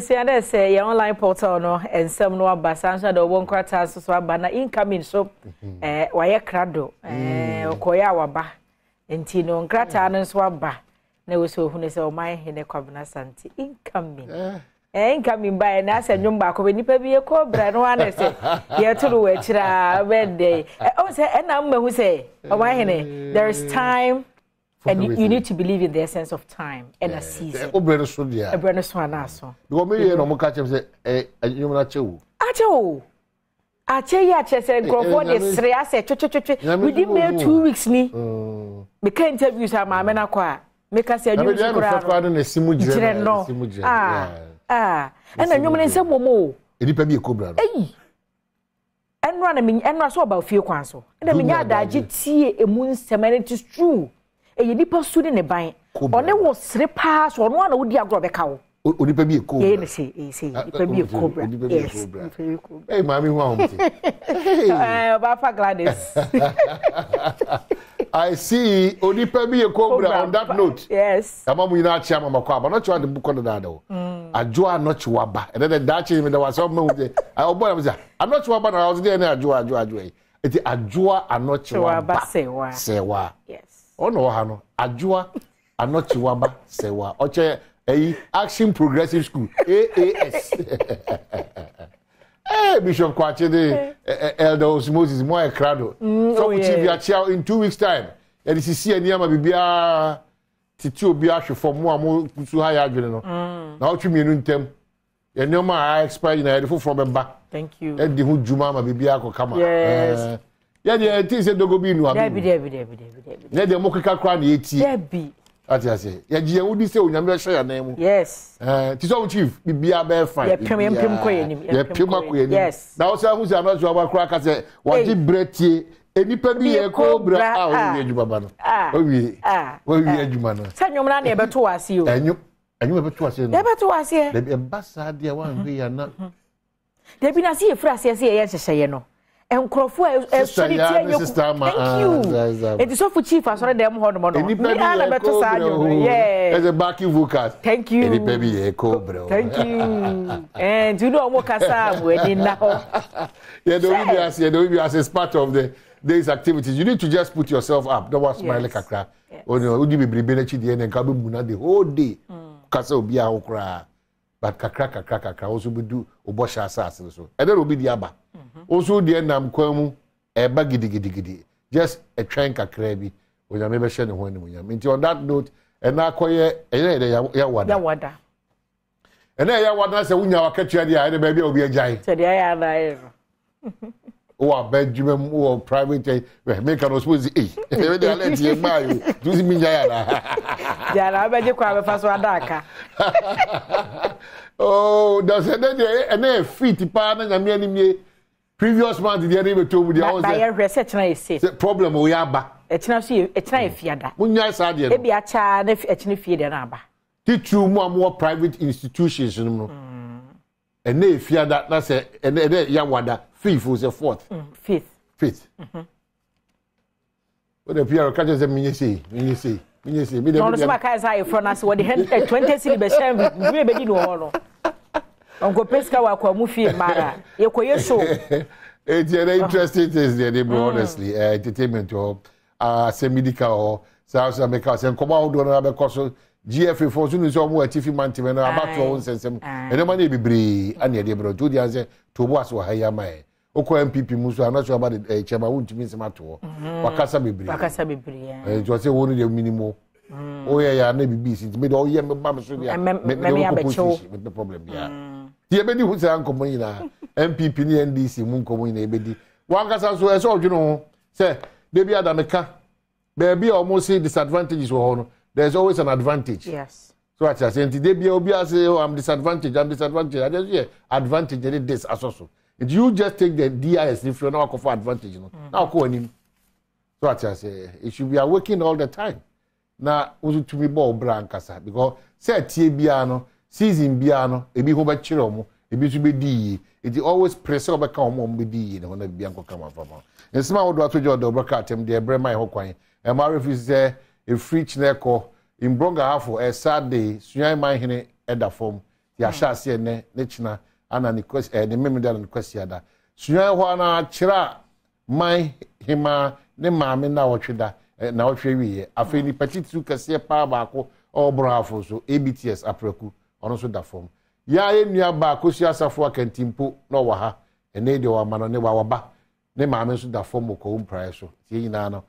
say and say your online portal no and some no aba so the one quarter so aba na incoming so why krado okoya waba enti no nkrata no so aba na we so hunu say o man he ne kwabna santi incoming incoming by na say nwom ba ko be nipa bi e cobra no ana say ye turu we kira birthday o say na mma say o man he ne there is time. And you need to believe in the essence of time and a season. Obreno so dia. Obreno so anaso. Because me no mo catch him say you na chewu. Achewu. Ache ya chese grofo de sre ase within me 2 weeks ni. Me ka interviews ama me na kwa. Me ka say anyu kura no na simu jire no. And anyu me nsem momo. Edipa bi e cobra no. Eh. Enra so about fie kwan so. Na me nya adaje tie emu nsem and it is true. E nipa su de ne ban one wo sere pa so no na wodi agro be ka wo onipa bi e cobra e say nipa bi e cobra yes eh mami hu ahomti Papa Gladys I see onipa bi e cobra on that note yes amamu ina achi amama kwa ba no chwa de buko no dada wo ajo anochi waba and then that chi me da was ma hu I obo na say anochi waba na was there na ajo eti ajo anochi waba sewa yes ono ha no ajoa anochiwaba sewa oche action progressive school AAS Bishop Kwache de Elder Osmosis mo e krado so we chief ya chia in 2 weeks time e di sisi aniama bibia titi obi ahwe from mo amo kusu ha ya adwene no na otwe mienu ntem enioma I expire na e fo bemba thank you e di hu juma ma bibia akokama yes yeah, the thing say dogo bi nu abi. Debi. Na de mokeka kra na eti. Debi. Ati ase. Ya ji ewudi say onyame hye ya nan mu. Yes. Ti so chief bibia be fine. Ya pem ko yenim. Ya pem ko yenim. Yes. Na o say hu say another aba kra ka say waji bretie enipa bi e ko bra o wi adwuma ba no. O wi. O wi adwuma no. Sa nwom na e beto wase o. Enyu beto wase no. E beto wase. De ba sa de wa hwe ya na. Debi na se e fra se ye hyehyeye no. Enkrofo thank you. It is so for chief as already dem ho no no. Me ana beto sa anyo. Yeah. As a backing vocal. Thank you. Any baby e ko bro. Thank you. And you know mo kasa mo eni na ho. Yeah, the way as a part of the day's activities. You need to just put yourself up. Don't want smile kakra. Oh no, udi be bribe na chi de na ka be muna the whole day. Kasa obi a okra. But kakra also be do obosha asase so. E dey obi di aba. Also the nam kwamu eba gidi just a train kakra bi onyame be hye ne ho anim nyame nti on that note na akoye ya wada ya wada se wunya wakatua dia ene ba bia obi agyan se dia ya na e o bedroom o private make an suppose we dey let you buy you do see me ya na ya na be je kwa be fa so adaka oh does it na fit pa na nyame animie previous month the enemy told me the house by research na say problem we aba etina so etina efiada munya sa de e bia cha na etina fie de na aba titru mu am private institutions no and na efiada na say and ya wada fifth was a fourth fifth what the PR catch say me say me dey no so ma kai say from us what the 20 city be shame we be di no ho no Uncle Pesca wa kwa mufi mara yekoye show it's very interesting things there bro honestly entertainment or medical or South America sen koma ho do na be koso GFA for so so mo atifi mantime na abato won sensem ene ma na bibiri ane de bro to dia say to bo aso haya mai okọ MPP muso I'm not sure about the chairman won timi nsema to wakasa bibiri就say won the minimum oh yeah na bibi si me do ye me ba me so dia me the problem yeah tie be di hu say ankomo yina MPP ni NDC mu nkomo yina e be di wankasa so e so odwunu ho say dey be adameka be almost say disadvantages wo ho no there's always an advantage yes so at say dey be obi say oh I'm disadvantaged I just hear advantage this asoso if you just take the DIS if you know for advantage no now ko anim so at say it should be working all the time na uzu to me ball brankasa because say tie bia no season bia no ebi ho ba kire omo ebi so be di it always press oba ka omo be di na na bia nko kama fama ensema wo do atojo do broadcast de bre mai ho kwan e ma refuse say e free chineko in bronga half a Saturday suyan man hene eda form ya shase ne china ana ni kwesi ne memeda na kwesi ada suan ho na kira man hima ne maame na wotweda na wotwe wiye afi ni petitu kase pa baako obrafo so abts apreku ono so da form ya enua baako si asafo akantimpo na wa ha ene de wa mano ne wa ba ne maame so da form ko umprai so tie nyina no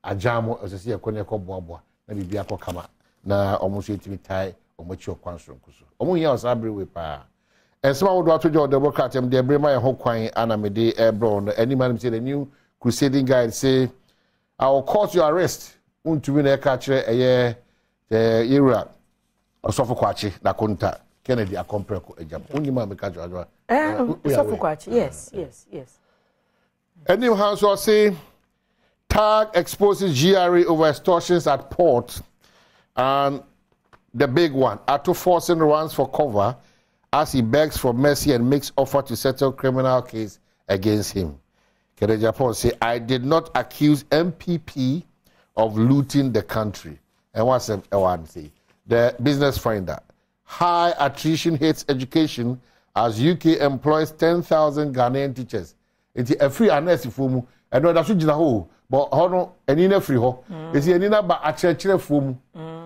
ajamo osese yakone ko boaboa na bibia ko kama na omo so etimi tai omo chi okwanso nkuso omo hia osabre we pa ensema wo do atojo democrat em de brema ye ho kwan anamede ebro no animal say the new crusading guide say I will cause your arrest untumi na ka kire eye yera osofo kwachi na konta Kennedy akompreko ejam unyima me ka jojo osofo kwachi yes anyhow so say tag exposes GRA over extortions at port and the big one Ato forcing runs for cover as he begs for mercy and makes offer to settle criminal case against him. Kennedy Japan say I did not accuse MPP of looting the country. And what's one say? The business finder. High attrition hits education as UK employs 10,000 Ghanaian teachers. It's a free anesi fumu. And that's what you but hono enina free ho. It's enina ba achechere fumu.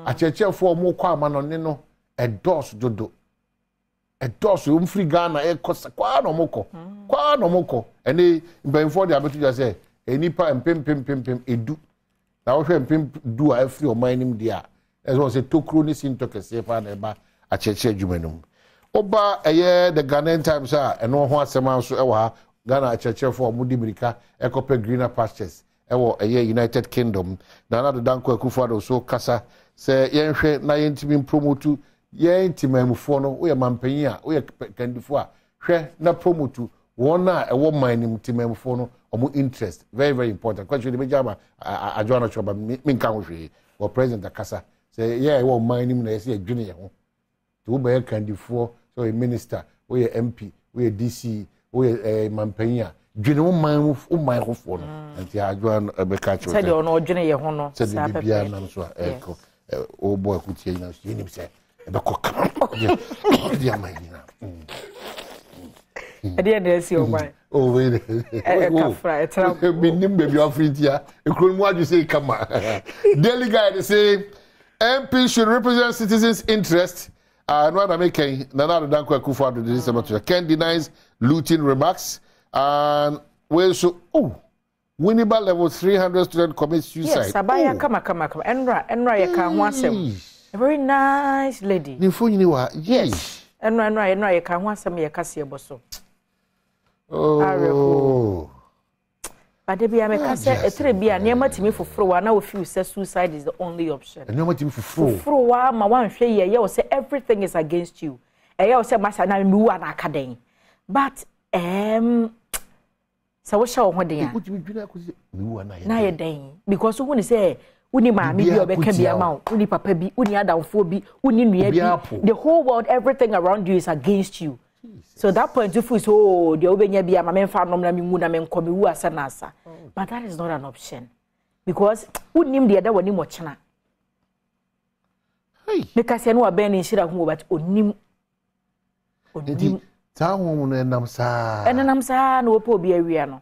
Achechere fumu kwa manonino a dos dodo. A dos free Ghana e kosa kwa no moko. And they before the abetu just say enipa pim edu. Na wo hwe pim do a free o man nim dia. As was a tokro ni sin to kese pa na ba achechere djumanum. Oba eye the Ghanaian Times eno ho asema so e wa Ghana achechere for mudi mirika ekope greener pastures ewo eye United Kingdom na na danko akufado so kasa se yenhwe na yentimi promote yentimamufo no we mampanyi a we kandifo a hwe na promote wona ewo manim timamufo no omo interest very very important question the major ajoana choba minka ho hwe wo president akasa se ye ewo manim na yesi adwene ye ho to wo be kandifo so a minister we MP we DC we mampanyi a dwene wo man ho fo no anti ajoana ebeka cho se de ono dwene ye ho no sa bibia nam so eko o boy kutie na so nim se ebeko kama dia manina ade na esi o man oh wait kafra etra minim baby afritia ekron mu aju say kama daily guide say MP should represent citizens interest no na making na danko akufo this about Ken denies looting remarks and we so Winneba level 300 student commit suicide. Yes, Abaya kama. Enra ye ka ho asem. A very nice lady. Ni fo nyini wa. Yes. Enra ye ka ho asem ye kase eboso. Oh. But there be a kase etre bia na matimi foforo wa na we feel say suicide is the only option. Na matimi foforo. Foforo wa ma wan hwe ye say everything is against you. Ye say masa na mi wa na akaden. But so what shall one day? Na ye den because who say uni maami bi obeka bi ama uni papa bi uni adamfo bi uni nua bi the whole world everything around you is against you. So that point you feel so the obenya bi ama memfa nom na mengu na menko me wu asa na asa. But that is not an option because unim the other wani mo chena. Hey because you know aben ni shira hu but onim ta ho no enam saa na opo bi awia no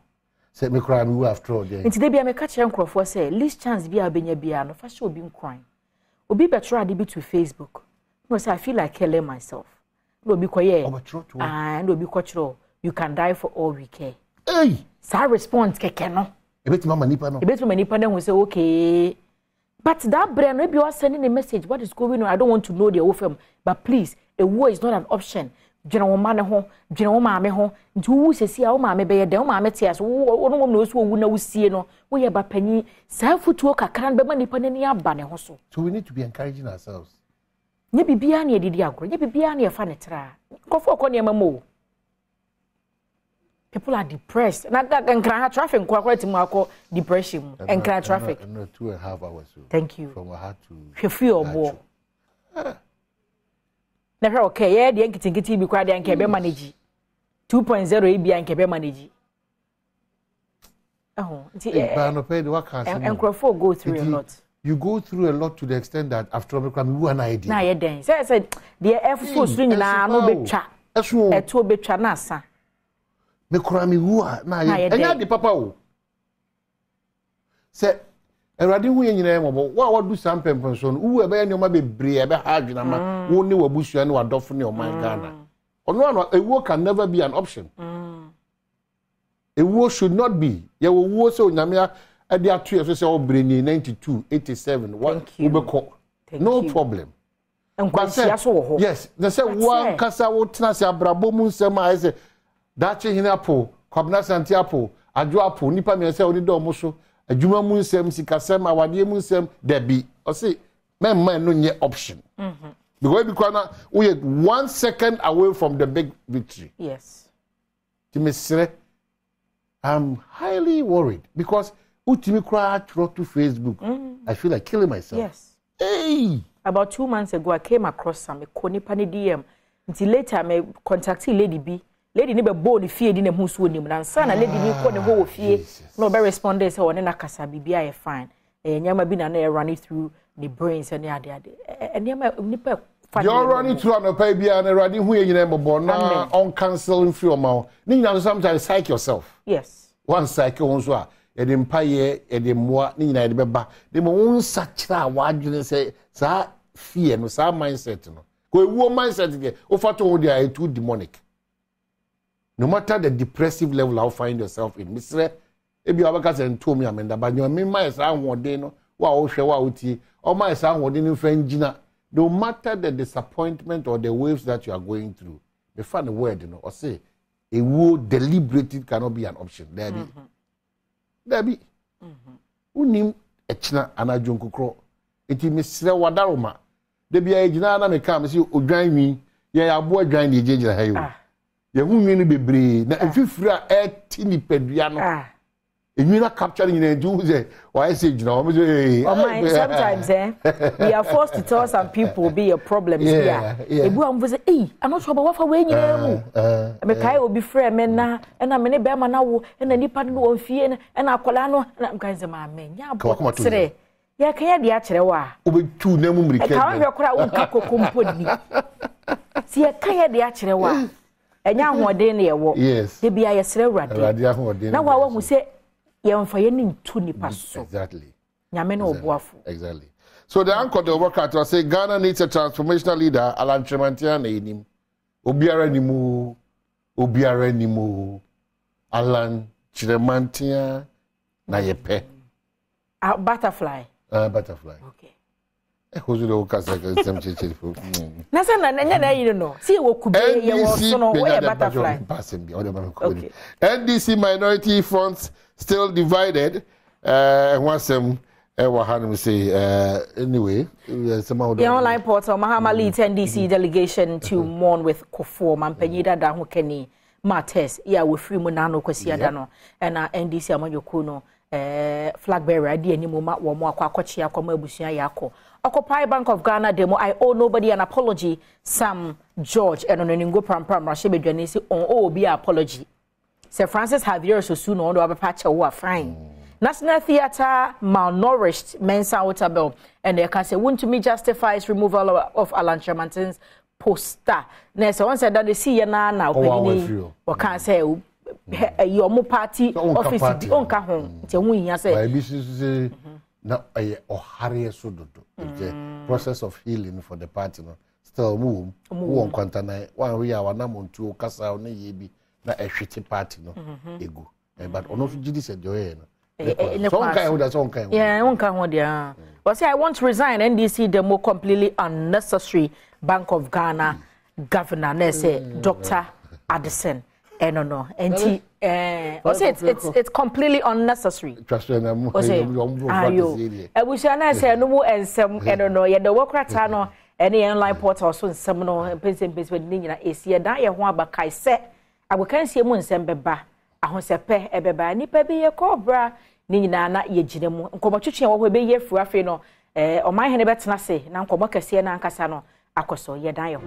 say me cry me after all there nti de bia me ka kire nkrofo say least chance bia benya bia no fa show obi nkran obi betra ade bi to Facebook no say I feel like killing myself no obi koye no obi ko kire you can die for all we care hey sa response keke no ebeti mama nipa no who say okay but that brain maybe you are sending a message what is going on I don't want to know the whole film but please a war is not an option Jena wo mane ho jena wo maame ho nti wo sesi a wo maame be ye den wo maame te aso wo no no so wo na wusie no wo ye ba panyi sa futuo kakra be ma nipa nani aba ne ho so we need to be encouraging ourselves nye bibia na edidi agro nye bibia na ye fa ne tra kofo ko ne mamo people are depressed na nkran ha traffic nko akwa timu akọ depression nkran traffic no 2.5 hours so thank you from I had to hwefi obo na hwe okay ye de nkitingiti bi kwa de anke be manage 2.0 e bi anke be manage nti ba no pay the work has enkrofo go through a lot you go through a lot to the extent that after all, you an idea. Na ye den. Say the F4 swing na no betwa. Eto betwa na asa. Me kura me wu a na ye. Enya de papa o. Say Eradi hu nyina mo wa wadu sampem so no wu e be nyoma bebre e be ha adwena ma wo ne wabusua ne wadofo ne oman Ghana. Ono ewu can never be an option. Ewu should not be. Ye wo so nyamia e de atu so say obre ni 92 87 what ubeko. No problem. Yes, they say one kasa wo tena se abrabo mu nsem a say that hina po kwabna santiapo adwo apo nipa me say oni do mo so adwuma mu nsem sikasem awade mu nsem debi o say men no nye option because we are 1 second away from the big victory. Yes, Timisre, I'm highly worried because utimi kra through to Facebook. I feel like killing myself. Yes. Hey, about 2 months ago I came across some konipa ni DM until later me contacted lady B. Lady ni be bo ni fie di na hu so nim na nsa na lady ni ko ne ho fie no be responded say one na kasa bibia e fine nyama bi na na run it through the brains and ade nyama nipa you're running through an pay bia na radi hu nyina bobo na on cancel free o ma ni nyina sometimes psych yourself. Yes, one cycle on so a e de mpaye e de moa ni nyina de beba de mo unsa kira wa adwene say sa fear no sa mindset no ko ewu mindset de o fato wo de a too demonic. No matter the depressive level you find yourself in, Mr. Ebi abaka say nto me amenda ba nyo me mai sa ahode no wa wo hwe wa uti o mai sa ahode no fa ngina. No matter the disappointment or the waves that you are going through, the funny word or say a word deliberated cannot be an option. There be unim echna anajon kokro eti Mr. Wadaroma de bia ejina na me kam say odwan wi ye abo adwan de ejina ha yo. Ye hu nwi ni bebre na efifiri a eti ni pedua no enwi na capture ni ndu say why say jina o say sometimes we are forced to tell some people be your problems here ebu am say eh I'm not sure about what we nyina mu me kai obi frɛ me na me ne be ma na wo na nipa no won fie na akola no na am kan say ma me nya abo sere ya kan ya de a kyerɛ wa obetu na mu mrike ka wa kora wo kakoko mpodi si ya kan ya de a kyerɛ wa enya ahoden na yewo de bia yesere awrade na wa hu se yemfa ye ni ntu nipa so exactly nyame na oboafo exactly. So the anchor the worker to say Ghana needs a transformational leader. Alan Tremantia na enim obiara ni mu Alan Tremantia na yepe butterfly okay who's the worker some chichi na say na nya na yi no see wo kube ye wo so no we butterfly okay. NDC minority fronts still divided once we say anyway somehow the online portal Mahama leads NDC delegation to mourn with Kofo Mampanyida da ho kani Martes ya we free mu na no kwasi da no na NDC amanyoku no flag bearer adi animu ma wo mo akwakochi akoma abusua yakọ Occupy Bank of Ghana demo I owe nobody an apology Sam George and on ngo prampram rashe bedwane si on obi apology Sir Francis Javier Sosu no do abapacha wo fine National Theatre malnourished Mensa Otabel and they can say won't justifies removal of Alan Tremantia's poster na so one said that they see na opini o can say your mo party office di onka ho nti hu yin say na ohare so dodo the process of healing for the party no still move won kwantana wan we ya na montu kasa na yebi na ehwete party no ego but ono so gidi said joy no so onka ho da so onka ho yeah onka ho dia but say I want to resign NDC demo completely unnecessary Bank of Ghana governor na say Dr. Addison no and it's completely unnecessary. Trust me, I'm na say no mu ensem no ye the workrata no any online portal so nsem no person ni nyina esie dan ye ho abakai se agokan sie mu nsem beba ahosepe ebeba nipa bi ye kobra ni nyina na ye gine mu nkobotwetwe wo ho be ye furu afi no oman hene betena se na nkobokase na ankasa no akoso ye dan ye ho